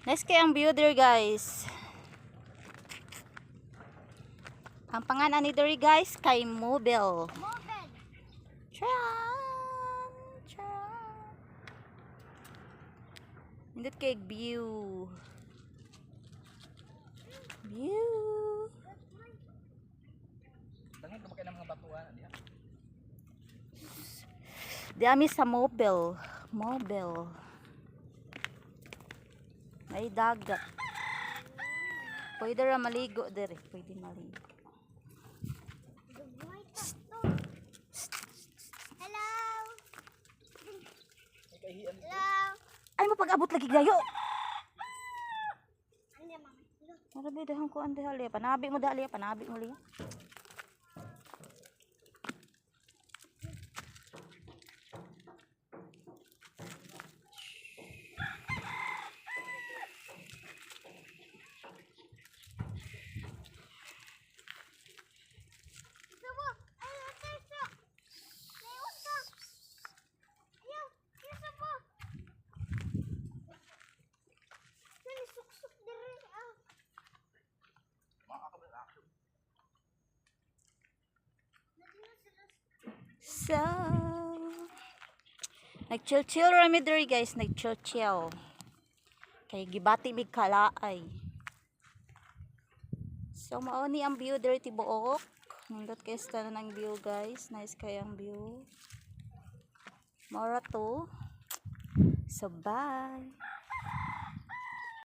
Nice kay ang view there guys. Ang pangalan ni diri guys kay Mobile. Indot kay view. Tangin ka ng mga batuan diha. Di ami sa Mobile. May dagat. Pwede ra maligo dere, pwede maligo. Hello. Ay mo pag-abot lagi gayo. Ande mama. Marabi dahan ko ande hali, panabi mo dali, panabi mo liya. So, nag-chill rami diri guys, nag-chill. Kay gibati mig kalaay. So mao ni ang view diri tibuok. Nindot kay sta nang view guys, nice kay ang view. Mora to. So bye.